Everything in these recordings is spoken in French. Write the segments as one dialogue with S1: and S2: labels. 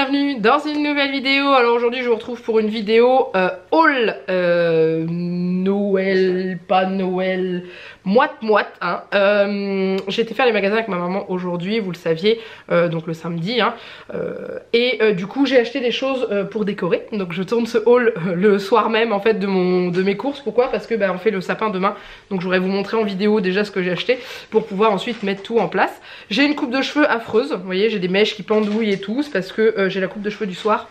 S1: bienvenue dans une nouvelle vidéo. Alors aujourd'hui je vous retrouve pour une vidéo haul Noël, pas Noël, moite hein. J'ai été faire les magasins avec ma maman aujourd'hui, vous le saviez, donc le samedi hein. Du coup j'ai acheté des choses pour décorer. Donc je tourne ce haul le soir même en fait de mes courses. Pourquoi? Parce que on fait le sapin demain, donc je voudrais vous montrer en vidéo déjà ce que j'ai acheté pour pouvoir ensuite mettre tout en place. J'ai une coupe de cheveux affreuse, vous voyez, j'ai des mèches qui pendouillent et tout, c'est parce que j'ai la coupe de cheveux du soir.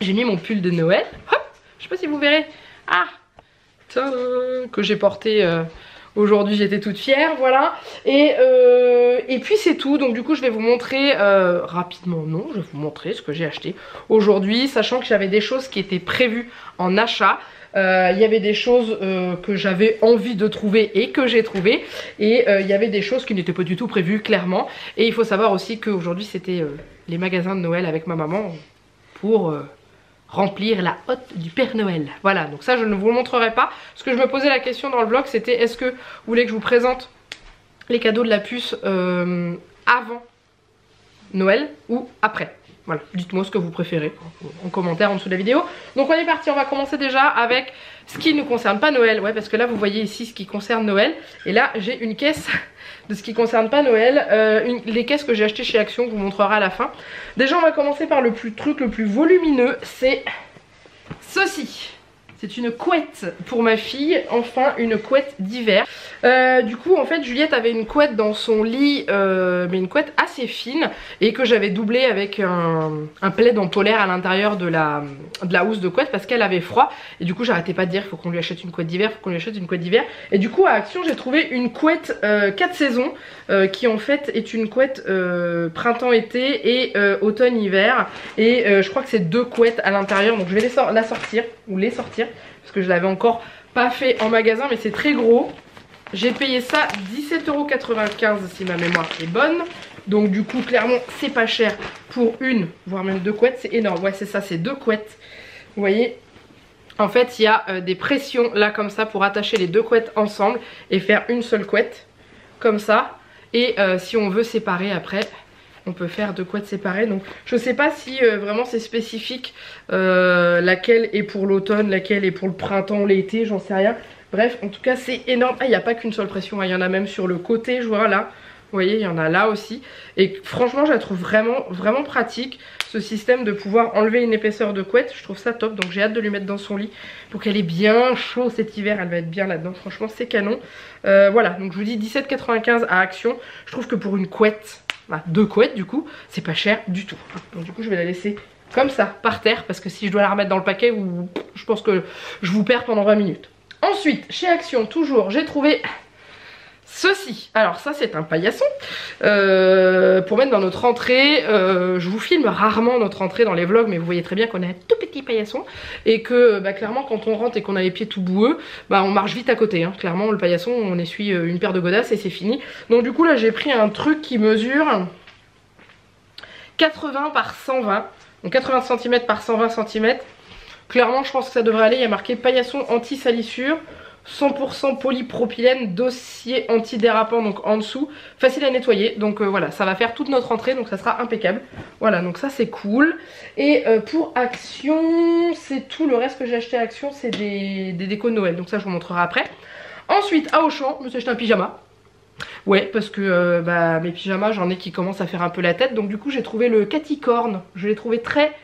S1: J'ai mis mon pull de Noël, hop, je sais pas si vous verrez, ah, que j'ai porté aujourd'hui, j'étais toute fière, voilà. Et puis c'est tout, donc du coup je vais vous montrer rapidement, non, je vais vous montrer ce que j'ai acheté aujourd'hui, sachant que j'avais des choses qui étaient prévues en achat. Il y avait des choses que j'avais envie de trouver et que j'ai trouvé, et il y avait des choses qui n'étaient pas du tout prévues clairement. Et il faut savoir aussi qu'aujourd'hui c'était les magasins de Noël avec ma maman pour remplir la hotte du Père Noël. Voilà, donc ça je ne vous le montrerai pas. Ce que je me posais la question dans le vlog, c'était est-ce que vous voulez que je vous présente les cadeaux de la puce avant Noël ou après? Voilà, dites-moi ce que vous préférez en commentaire en dessous de la vidéo. Donc on est parti, on va commencer déjà avec ce qui ne concerne pas Noël. Ouais, parce que là vous voyez ici ce qui concerne Noël. Et là j'ai une caisse de ce qui concerne pas Noël. Les caisses que j'ai achetées chez Action, je vous montrerai à la fin. Déjà on va commencer par le truc le plus volumineux, c'est ceci. C'est une couette pour ma fille, enfin une couette d'hiver. Du coup en fait Juliette avait une couette dans son lit, mais une couette assez fine, et que j'avais doublée avec un plaid en polaire à l'intérieur de la housse de couette parce qu'elle avait froid. Et du coup j'arrêtais pas de dire il faut qu'on lui achète une couette d'hiver, faut qu'on lui achète une couette d'hiver. Et du coup à Action j'ai trouvé une couette 4 saisons qui en fait est une couette printemps-été et automne-hiver. Et je crois que c'est deux couettes à l'intérieur, donc je vais la sortir, ou les sortir, parce que je l'avais encore pas fait en magasin, mais c'est très gros. J'ai payé ça 17,95 € si ma mémoire est bonne. Donc du coup clairement c'est pas cher pour une, voire même deux couettes, c'est énorme. Ouais c'est ça, c'est deux couettes. Vous voyez, en fait il y a des pressions là comme ça pour attacher les deux couettes ensemble et faire une seule couette comme ça. Et si on veut séparer après, on peut faire deux couettes séparées. Donc je sais pas si vraiment c'est spécifique laquelle est pour l'automne, laquelle est pour le printemps, l'été, j'en sais rien. Bref, en tout cas c'est énorme. Ah, il n'y a pas qu'une seule pression, il y en a même sur le côté, je vois là. Vous voyez, il y en a là aussi. Et franchement je la trouve vraiment pratique, ce système de pouvoir enlever une épaisseur de couette. Je trouve ça top, donc j'ai hâte de lui mettre dans son lit pour qu'elle ait bien chaud cet hiver. Elle va être bien là-dedans, franchement c'est canon. Voilà, donc je vous dis 17,95 € à Action. Je trouve que pour une couette, deux couettes du coup, c'est pas cher du tout. Donc du coup je vais la laisser comme ça par terre, parce que si je dois la remettre dans le paquet, je pense que je vous perds pendant 20 minutes. Ensuite chez Action toujours j'ai trouvé ceci. Alors ça c'est un paillasson pour mettre dans notre entrée. Je vous filme rarement notre entrée dans les vlogs, mais vous voyez très bien qu'on a un tout petit paillasson et que clairement quand on rentre et qu'on a les pieds tout boueux, on marche vite à côté hein. Clairement le paillasson on essuie une paire de godasses et c'est fini. Donc du coup là j'ai pris un truc qui mesure 80 par 120, donc 80 cm par 120 cm. Clairement je pense que ça devrait aller. Il y a marqué paillasson anti-salissure, 100% polypropylène, dossier antidérapant, donc en dessous, facile à nettoyer. Donc voilà, ça va faire toute notre entrée, donc ça sera impeccable. Voilà, donc ça c'est cool. Et pour Action, c'est tout. Le reste que j'ai acheté à Action, c'est des décos de Noël, donc ça je vous montrerai après. Ensuite à Auchan, je me suis acheté un pyjama. Ouais, parce que mes pyjamas, j'en ai qui commencent à faire un peu la tête. Donc du coup j'ai trouvé le Caticorn. Je l'ai trouvé très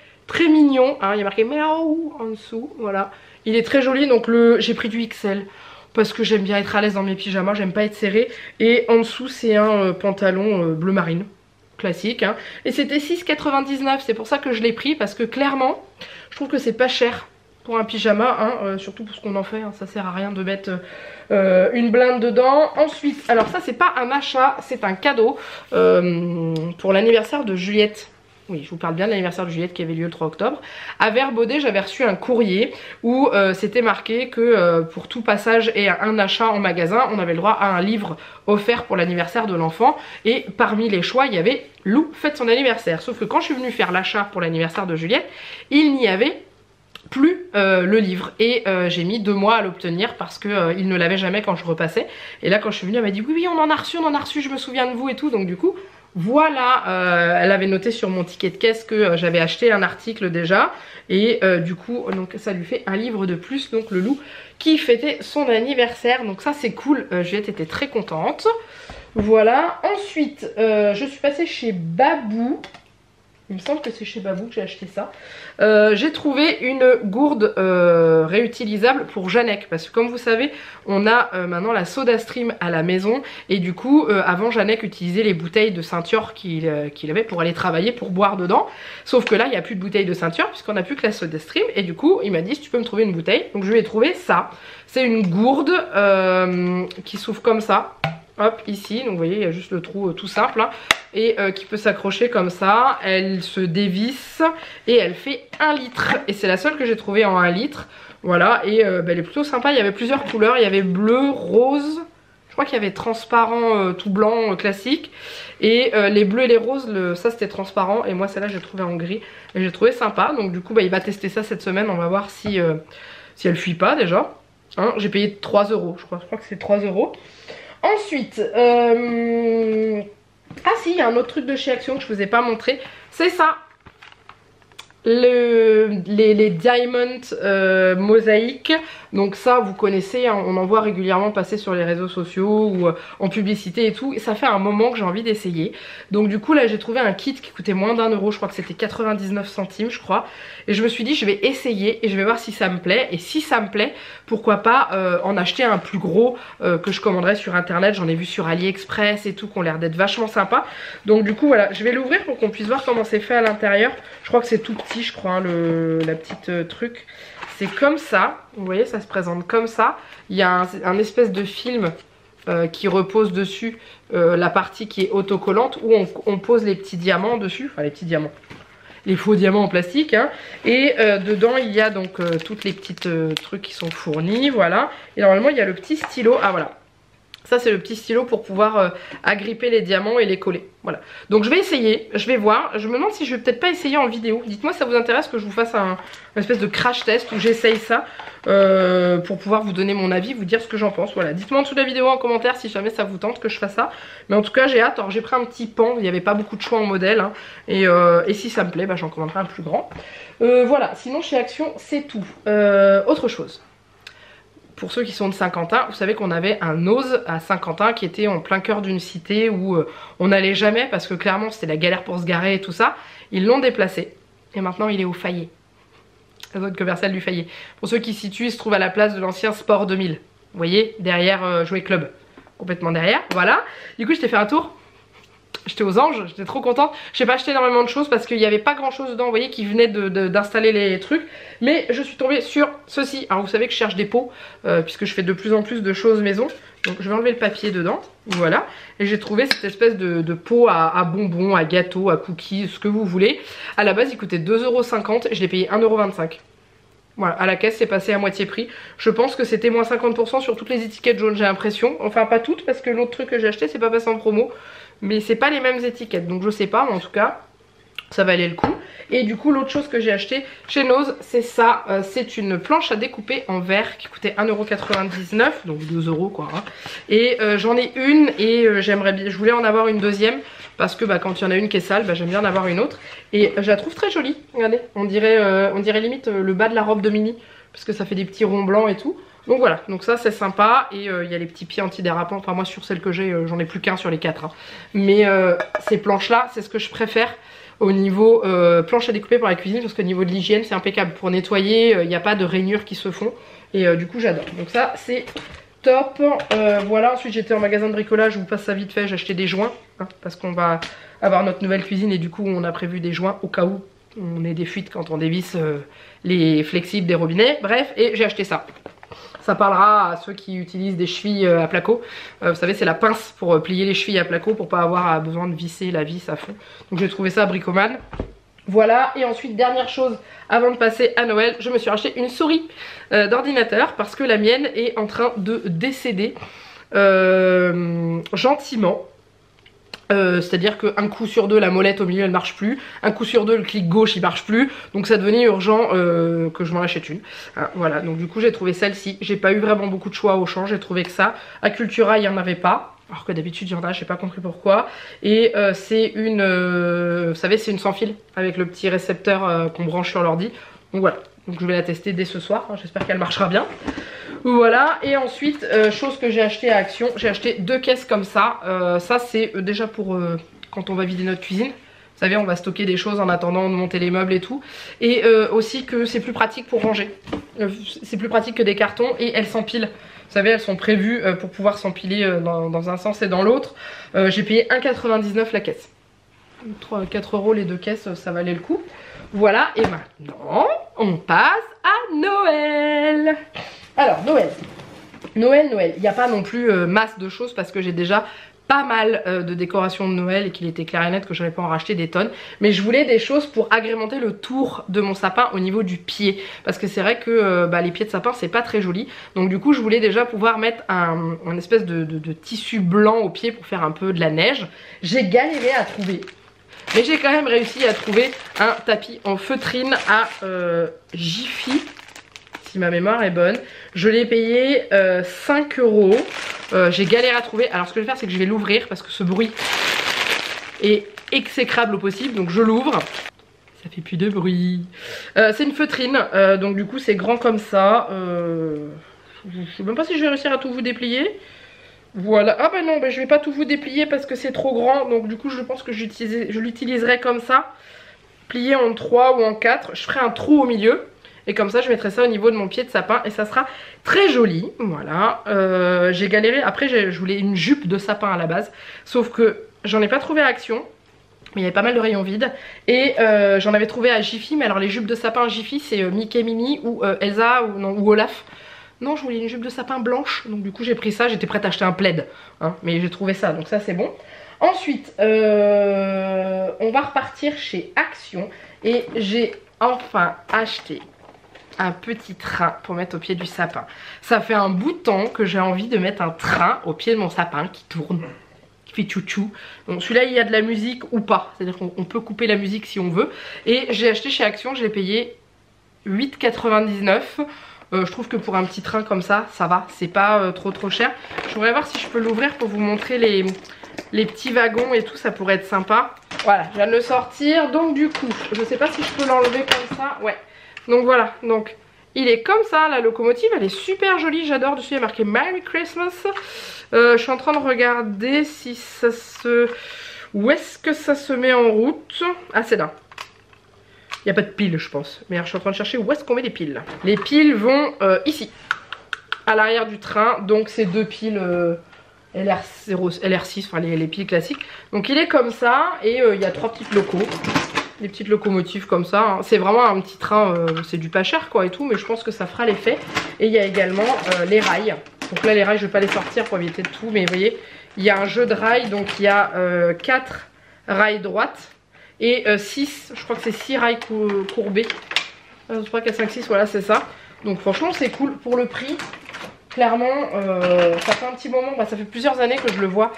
S1: mignon hein. Il y a marqué miaou en dessous, voilà. Il est très joli, donc j'ai pris du XL parce que j'aime bien être à l'aise dans mes pyjamas, j'aime pas être serré. Et en dessous c'est un pantalon bleu marine, classique hein. Et c'était 6,99 €, c'est pour ça que je l'ai pris, parce que clairement je trouve que c'est pas cher pour un pyjama hein, surtout pour ce qu'on en fait hein. Ça sert à rien de mettre une blinde dedans. Ensuite, alors ça c'est pas un achat, c'est un cadeau pour l'anniversaire de Juliette. Oui, je vous parle bien de l'anniversaire de Juliette qui avait lieu le 3 octobre. À Vert-Baudet, j'avais reçu un courrier où c'était marqué que pour tout passage et un achat en magasin, on avait le droit à un livre offert pour l'anniversaire de l'enfant. Et parmi les choix, il y avait Lou fête son anniversaire. Sauf que quand je suis venue faire l'achat pour l'anniversaire de Juliette, il n'y avait plus le livre. Et j'ai mis 2 mois à l'obtenir parce que il ne l'avait jamais quand je repassais. Et là, quand je suis venue, elle m'a dit oui, on en a reçu, je me souviens de vous et tout. Donc du coup... Voilà, elle avait noté sur mon ticket de caisse que j'avais acheté un article déjà. Et du coup, donc ça lui fait un livre de plus. Donc le loup qui fêtait son anniversaire. Donc ça c'est cool, Juliette était très contente. Voilà, ensuite je suis passée chez Babou. Il me semble que c'est chez Babou que j'ai acheté ça. J'ai trouvé une gourde réutilisable pour Jeannec. Parce que comme vous savez, on a maintenant la SodaStream à la maison. Et du coup, avant Jeannec utilisait les bouteilles de ceinture qu'il avait pour aller travailler, pour boire dedans. Sauf que là, il n'y a plus de bouteilles de ceinture puisqu'on n'a plus que la SodaStream. Et du coup, il m'a dit si tu peux me trouver une bouteille. Donc je lui ai trouvé ça. C'est une gourde qui s'ouvre comme ça. Hop, ici, donc vous voyez, il y a juste le trou tout simple, hein, et qui peut s'accrocher comme ça. Elle se dévisse et elle fait 1 litre. Et c'est la seule que j'ai trouvée en 1 litre. Voilà, et elle est plutôt sympa. Il y avait plusieurs couleurs, il y avait bleu, rose, je crois qu'il y avait transparent tout blanc classique. Et les bleus et les roses, ça c'était transparent. Et moi celle-là j'ai trouvé en gris. Et j'ai trouvé sympa. Donc du coup il va tester ça cette semaine. On va voir si elle fuit pas déjà. Hein, j'ai payé 3 €, je crois que c'est 3 €. Ensuite, ah si, il y a un autre truc de chez Action que je vous ai pas montré, c'est ça. Les diamond mosaïques. Donc ça vous connaissez, hein, on en voit régulièrement passer sur les réseaux sociaux ou en publicité et tout, et ça fait un moment que j'ai envie d'essayer. Donc du coup là j'ai trouvé un kit qui coûtait moins d'1 €, je crois que c'était 99 centimes je crois, et je me suis dit je vais essayer et je vais voir si ça me plaît, et si ça me plaît pourquoi pas en acheter un plus gros que je commanderai sur internet. J'en ai vu sur AliExpress et tout qui ont l'air d'être vachement sympa. Donc du coup voilà, je vais l'ouvrir pour qu'on puisse voir comment c'est fait à l'intérieur. Je crois que c'est tout petit je crois, hein, la petite truc. C'est comme ça, vous voyez ça se présente comme ça. Il y a un espèce de film qui repose dessus, la partie qui est autocollante où on pose les petits diamants dessus, enfin les petits diamants, les faux diamants en plastique, hein. Et dedans il y a donc toutes les petites trucs qui sont fournis, voilà. Et normalement il y a le petit stylo, ah voilà. Ça c'est le petit stylo pour pouvoir agripper les diamants et les coller. Voilà. Donc je vais essayer, je vais voir. Je me demande si je vais peut-être pas essayer en vidéo. Dites-moi si ça vous intéresse que je vous fasse une espèce de crash test où j'essaye ça pour pouvoir vous donner mon avis, vous dire ce que j'en pense. Voilà. Dites-moi en dessous de la vidéo en commentaire si jamais ça vous tente que je fasse ça. Mais en tout cas j'ai hâte. Alors j'ai pris un petit pan, il n'y avait pas beaucoup de choix en modèle, hein. Et si ça me plaît, bah, j'en commanderai un plus grand. Voilà, sinon chez Action c'est tout. Autre chose. Pour ceux qui sont de Saint-Quentin, vous savez qu'on avait un Ose à Saint-Quentin qui était en plein cœur d'une cité où on n'allait jamais parce que clairement c'était la galère pour se garer et tout ça. Ils l'ont déplacé et maintenant il est au Fayet, la zone commerciale du Fayet. Pour ceux qui se situent, il se trouve à la place de l'ancien Sport 2000. Vous voyez, derrière Jouet Club, complètement derrière, voilà. Du coup je t'ai fait un tour. J'étais aux anges, j'étais trop contente. J'ai pas acheté énormément de choses parce qu'il n'y avait pas grand chose dedans, vous voyez, qui venait d'installer les trucs. Mais je suis tombée sur ceci. Alors vous savez que je cherche des pots puisque je fais de plus en plus de choses maison. Donc je vais enlever le papier dedans, voilà. Et j'ai trouvé cette espèce de pot à bonbons, à gâteaux, à cookies, ce que vous voulez. À la base il coûtait 2,50 € et je l'ai payé 1,25 €. Voilà, à la caisse c'est passé à moitié prix. Je pense que c'était moins 50% sur toutes les étiquettes jaunes, j'ai l'impression. Enfin pas toutes parce que l'autre truc que j'ai acheté c'est pas passé en promo. Mais c'est pas les mêmes étiquettes, donc je sais pas, mais en tout cas ça valait le coup. Et du coup l'autre chose que j'ai acheté chez Nose c'est ça, c'est une planche à découper en verre qui coûtait 1,99 €, donc 2 € quoi, hein. Et j'en ai une et j'aimerais bien, je voulais en avoir une deuxième parce que bah, quand il y en a une qui est sale, bah, j'aime bien en avoir une autre. Et je la trouve très jolie, regardez, on dirait limite le bas de la robe de Mini parce que ça fait des petits ronds blancs et tout. Donc voilà, donc ça c'est sympa. Et il y a les petits pieds antidérapants. Enfin moi sur celle que j'ai, j'en ai plus qu'un sur les 4, hein. Mais ces planches là c'est ce que je préfère au niveau planche à découper pour la cuisine, parce qu'au niveau de l'hygiène c'est impeccable. Pour nettoyer, il n'y a pas de rainures qui se font. Et du coup j'adore. Donc ça c'est top. Voilà, ensuite j'étais en magasin de bricolage, je vous passe ça vite fait. J'ai acheté des joints, hein, parce qu'on va avoir notre nouvelle cuisine. Et du coup on a prévu des joints au cas où on ait des fuites quand on dévisse les flexibles des robinets. Bref, et j'ai acheté ça. Ça parlera à ceux qui utilisent des chevilles à placo. Vous savez c'est la pince pour plier les chevilles à placo pour pas avoir besoin de visser la vis à fond. Donc j'ai trouvé ça à Bricoman. Voilà, et ensuite dernière chose avant de passer à Noël, je me suis acheté une souris d'ordinateur parce que la mienne est en train de décéder gentiment. C'est-à-dire qu'un coup sur deux la molette au milieu elle marche plus, un coup sur deux le clic gauche il marche plus, donc ça devenait urgent que je m'en achète une. Hein, voilà, donc du coup j'ai trouvé celle-ci, j'ai pas eu vraiment beaucoup de choix au Auchan, j'ai trouvé que ça. À Cultura il n'y en avait pas, alors que d'habitude il y en a, j'ai pas compris pourquoi. Et c'est une, vous savez c'est une sans fil avec le petit récepteur qu'on branche sur l'ordi, donc voilà. Donc je vais la tester dès ce soir, hein, j'espère qu'elle marchera bien. Voilà, et ensuite, chose que j'ai acheté à Action, j'ai acheté 2 caisses comme ça. Ça c'est déjà pour quand on va vider notre cuisine. Vous savez, on va stocker des choses en attendant de monter les meubles et tout. Et aussi que c'est plus pratique pour ranger. C'est plus pratique que des cartons et elles s'empilent. Vous savez, elles sont prévues pour pouvoir s'empiler dans un sens et dans l'autre. J'ai payé 1,99 la caisse. 4 € les 2 caisses, ça valait le coup. Voilà, et maintenant, on passe à Noël. Alors, Noël, il n'y a pas non plus masse de choses parce que j'ai déjà pas mal de décorations de Noël et qu'il était clair et net que je n'allais pas en racheter des tonnes. Mais je voulais des choses pour agrémenter le tour de mon sapin au niveau du pied. Parce que c'est vrai que les pieds de sapin, c'est pas très joli. Donc du coup, je voulais déjà pouvoir mettre un espèce de tissu blanc au pied pour faire un peu de la neige. J'ai galéré à trouver. Mais j'ai quand même réussi à trouver un tapis en feutrine à Jiffy, si ma mémoire est bonne. Je l'ai payé 5 €. J'ai galéré à trouver. Alors ce que je vais faire c'est que je vais l'ouvrir parce que ce bruit est exécrable au possible. Donc je l'ouvre. Ça fait plus de bruit. C'est une feutrine. Donc du coup c'est grand comme ça. Je sais même pas si je vais réussir à tout vous déplier. Voilà, ah bah non, bah je vais pas tout vous déplier parce que c'est trop grand. Donc du coup je pense que je l'utiliserai comme ça. Plié en 3 ou en 4. Je ferai un trou au milieu. Et comme ça je mettrai ça au niveau de mon pied de sapin. Et ça sera très joli. Voilà, j'ai galéré. Après je voulais une jupe de sapin à la base. Sauf que j'en ai pas trouvé à Action. Mais il y avait pas mal de rayons vides. Et j'en avais trouvé à Jiffy. Mais alors les jupes de sapin à Jiffy c'est Mickey Minnie ou Elsa ou Olaf. Non, je voulais une jupe de sapin blanche, donc du coup j'ai pris ça, j'étais prête à acheter un plaid, hein, mais j'ai trouvé ça, donc ça c'est bon. Ensuite, on va repartir chez Action et j'ai enfin acheté un petit train pour mettre au pied du sapin. Ça fait un bout de temps que j'ai envie de mettre un train au pied de mon sapin qui tourne, qui fait tchou-tchou. Donc celui-là il y a de la musique ou pas, c'est-à-dire qu'on peut couper la musique si on veut. Et j'ai acheté chez Action, je l'ai payé 8,99 €. Je trouve que pour un petit train comme ça, ça va, c'est pas trop cher. Je voudrais voir si je peux l'ouvrir pour vous montrer les petits wagons et tout, ça pourrait être sympa. Voilà, je viens de le sortir, donc du coup, je sais pas si je peux l'enlever comme ça, ouais. Donc voilà, donc il est comme ça, la locomotive, elle est super jolie, j'adore, dessus il y a marqué Merry Christmas. Je suis en train de regarder si ça se... Où est-ce que ça se met en route? Ah, c'est là. Il n'y a pas de piles je pense. Mais alors, je suis en train de chercher où est-ce qu'on met les piles. Les piles vont ici. À l'arrière du train. Donc c'est 2 piles LR6. Enfin les piles classiques. Donc il est comme ça. Et il y a 3 petites locaux. Des petites locomotives comme ça. Hein. C'est vraiment un petit train. C'est du pas cher quoi et tout. Mais je pense que ça fera l'effet. Et il y a également les rails. Donc là les rails je vais pas les sortir pour éviter de tout. Mais vous voyez. Il y a un jeu de rails. Donc il y a 4 rails droites. Et 6, je crois que c'est 6 rails courbés. 3, 4, 5, 6, voilà c'est ça. Donc franchement c'est cool pour le prix. Clairement ça fait un petit moment, bah, ça fait plusieurs années que je le vois.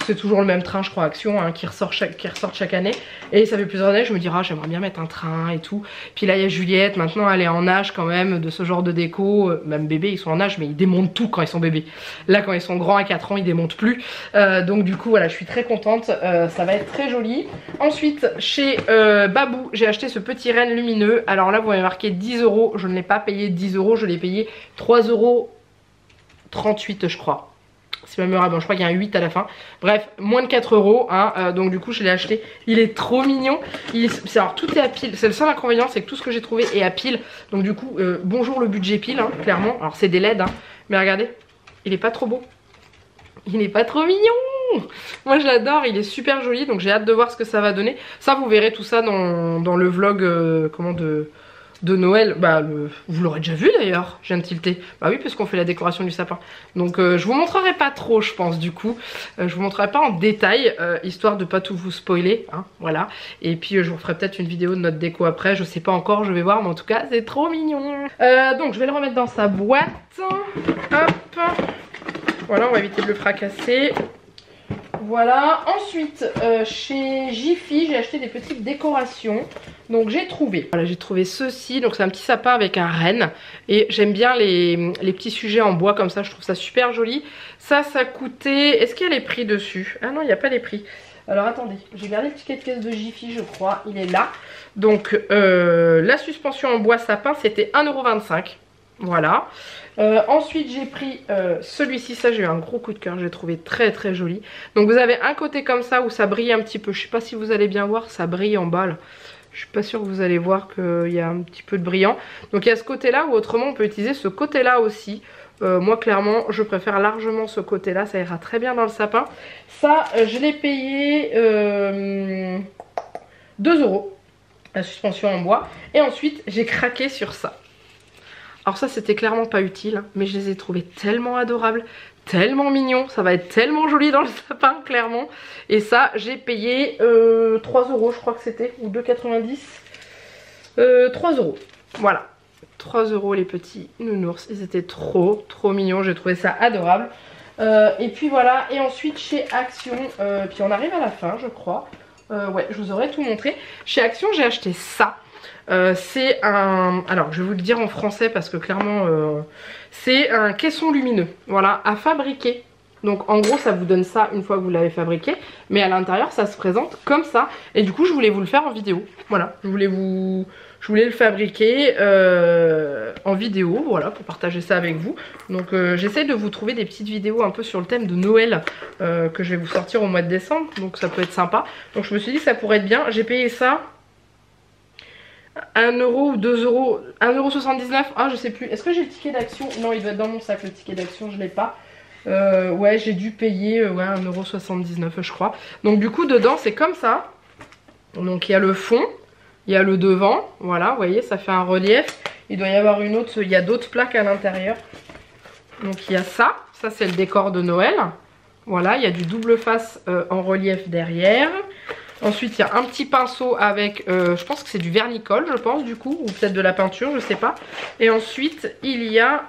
S1: C'est toujours le même train je crois Action hein, qui ressort chaque année. Et ça fait plusieurs années que je me dis ah j'aimerais bien mettre un train et tout. Puis là il y a Juliette, maintenant elle est en âge quand même de ce genre de déco. Même bébé ils sont en âge mais ils démontent tout quand ils sont bébés. Là quand ils sont grands à 4 ans ils démontent plus. Donc du coup voilà je suis très contente, ça va être très joli. Ensuite chez Babou j'ai acheté ce petit renne lumineux. Alors là vous m'avez marqué 10 €, je ne l'ai pas payé 10 €, je l'ai payé 3,38 € je crois. Si ma mémoire est bonne, je crois qu'il y a un 8 à la fin. Bref, moins de 4 €. Hein, donc du coup je l'ai acheté. Il est trop mignon. Alors tout est à pile. C'est le seul inconvénient, c'est que tout ce que j'ai trouvé est à pile. Donc du coup, bonjour le budget pile, hein, clairement. Alors c'est des LED, hein, mais regardez, il est pas trop beau. Il est pas trop mignon. Moi je l'adore, il est super joli. Donc j'ai hâte de voir ce que ça va donner. Ça vous verrez tout ça dans le vlog de Noël, bah vous l'aurez déjà vu d'ailleurs, je viens de tilter. Bah oui, puisqu'on fait la décoration du sapin. Donc je vous montrerai pas trop je pense du coup. Je vous montrerai pas en détail, histoire de pas tout vous spoiler, hein, voilà. Et puis je vous ferai peut-être une vidéo de notre déco après, je sais pas encore, je vais voir, mais en tout cas c'est trop mignon. Donc je vais le remettre dans sa boîte. Hop. Voilà, on va éviter de le fracasser. Voilà, ensuite chez Jiffy j'ai acheté des petites décorations. Donc j'ai trouvé, voilà, j'ai trouvé ceci. Donc c'est un petit sapin avec un renne. Et j'aime bien les petits sujets en bois comme ça, je trouve ça super joli. Ça coûtait, est-ce qu'il y a les prix dessus? Ah non, il n'y a pas les prix. Alors attendez, j'ai gardé le ticket de caisse de Jiffy, je crois, il est là. Donc la suspension en bois sapin c'était 1,25 €. Voilà. Ensuite j'ai pris celui-ci, ça j'ai eu un gros coup de cœur, j'ai trouvé très très joli. Donc vous avez un côté comme ça où ça brille un petit peu, je sais pas si vous allez bien voir, ça brille en bas là. Je suis pas sûre que vous allez voir qu'il y a un petit peu de brillant. Donc il y a ce côté là ou autrement on peut utiliser ce côté là aussi. Moi clairement je préfère largement ce côté là, ça ira très bien dans le sapin. Ça je l'ai payé 2 €, la suspension en bois. Et ensuite j'ai craqué sur ça. Alors ça c'était clairement pas utile, hein, mais je les ai trouvés tellement adorables, tellement mignons, ça va être tellement joli dans le sapin clairement. Et ça j'ai payé 3 € je crois que c'était, ou 2,90 €. 3 €, voilà. 3 € les petits nounours, ils étaient trop mignons, j'ai trouvé ça adorable. Et puis voilà, et ensuite chez Action, puis on arrive à la fin je crois, ouais je vous aurais tout montré. Chez Action j'ai acheté ça. C'est un... Alors je vais vous le dire en français parce que clairement c'est un caisson lumineux, voilà, à fabriquer. Donc en gros ça vous donne ça une fois que vous l'avez fabriqué, mais à l'intérieur ça se présente comme ça. Et du coup je voulais vous le faire en vidéo, voilà, je voulais le fabriquer en vidéo, voilà, pour partager ça avec vous. Donc j'essaie de vous trouver des petites vidéos un peu sur le thème de Noël que je vais vous sortir au mois de décembre, donc ça peut être sympa. Donc je me suis dit que ça pourrait être bien, j'ai payé ça 1 € ou 2 €, 1,79 €, ah je sais plus, est-ce que j'ai le ticket d'Action? Non il doit être dans mon sac le ticket d'Action, je l'ai pas. Ouais j'ai dû payer ouais, 1,79 € je crois. Donc du coup dedans c'est comme ça. Donc il y a le fond, il y a le devant, voilà vous voyez ça fait un relief. Il doit y avoir une autre, il y a d'autres plaques à l'intérieur. Donc il y a ça c'est le décor de Noël. Voilà, il y a du double face en relief derrière. Ensuite, il y a un petit pinceau avec, je pense que c'est du vernicole, je pense, du coup, ou peut-être de la peinture, je sais pas. Et ensuite, il y a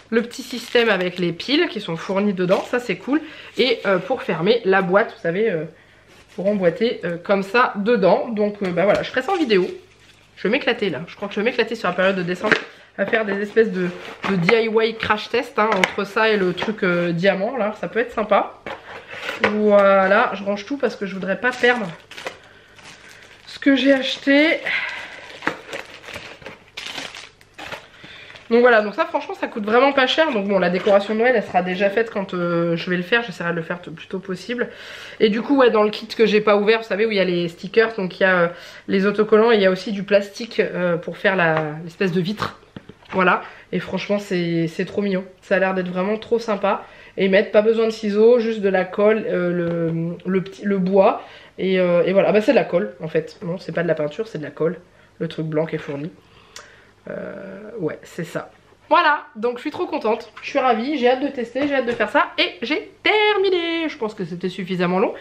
S1: le petit système avec les piles qui sont fournies dedans, ça c'est cool. Et pour fermer la boîte, vous savez, pour emboîter comme ça dedans. Donc, bah voilà, je ferai ça en vidéo. Je vais m'éclater là. Je crois que je vais m'éclater sur la période de décembre à faire des espèces de DIY crash test, hein, entre ça et le truc diamant, là, ça peut être sympa. Voilà, je range tout parce que je voudrais pas perdre ce que j'ai acheté. Donc voilà, donc ça franchement ça coûte vraiment pas cher. Donc bon, la décoration de Noël elle sera déjà faite quand je vais le faire. J'essaierai de le faire le plus tôt possible. Et du coup ouais, dans le kit que j'ai pas ouvert, vous savez où il y a les stickers, donc il y a les autocollants et il y a aussi du plastique pour faire l'espèce de vitre. Voilà, et franchement c'est trop mignon. Ça a l'air d'être vraiment trop sympa. Et mettre pas besoin de ciseaux, juste de la colle, le bois. Et voilà, bah c'est de la colle en fait. Non, c'est pas de la peinture, c'est de la colle. Le truc blanc qui est fourni. Ouais, c'est ça. Voilà, donc je suis trop contente, je suis ravie, j'ai hâte de tester, j'ai hâte de faire ça. Et j'ai terminé. Je pense que c'était suffisamment long.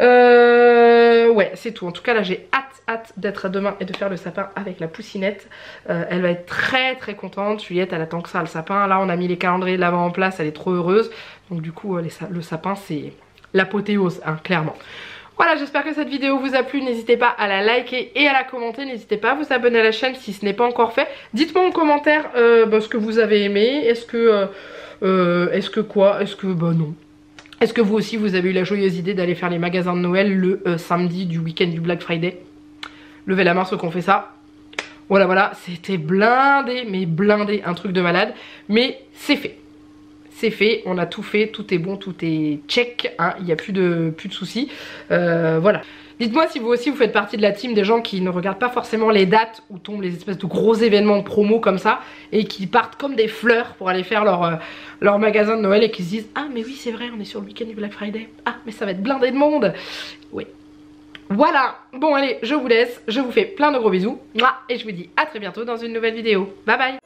S1: Ouais, c'est tout. En tout cas là j'ai hâte d'être demain et de faire le sapin avec la poussinette. Elle va être très contente. Juliette elle attend que ça, le sapin. Là on a mis les calendriers de l'avant en place, elle est trop heureuse. Donc du coup le sapin c'est l'apothéose, hein, clairement. Voilà, j'espère que cette vidéo vous a plu. N'hésitez pas à la liker et à la commenter. N'hésitez pas à vous abonner à la chaîne si ce n'est pas encore fait. Dites-moi en commentaire ce que vous avez aimé. Est-ce que quoi? Est-ce que bah non. Est-ce que vous aussi vous avez eu la joyeuse idée d'aller faire les magasins de Noël le samedi du week-end du Black Friday? Levez la main ceux qui ont fait ça. Voilà, c'était blindé, mais blindé, un truc de malade. Mais c'est fait. C'est fait, on a tout fait, tout est bon, tout est check, hein, il n'y a plus de soucis. Voilà. Dites-moi si vous aussi vous faites partie de la team des gens qui ne regardent pas forcément les dates où tombent les espèces de gros événements de promo comme ça et qui partent comme des fleurs pour aller faire leur magasin de Noël et qui se disent ah mais oui c'est vrai on est sur le week-end du Black Friday, ah mais ça va être blindé de monde. Oui. Voilà, bon allez je vous laisse, je vous fais plein de gros bisous et je vous dis à très bientôt dans une nouvelle vidéo. Bye bye.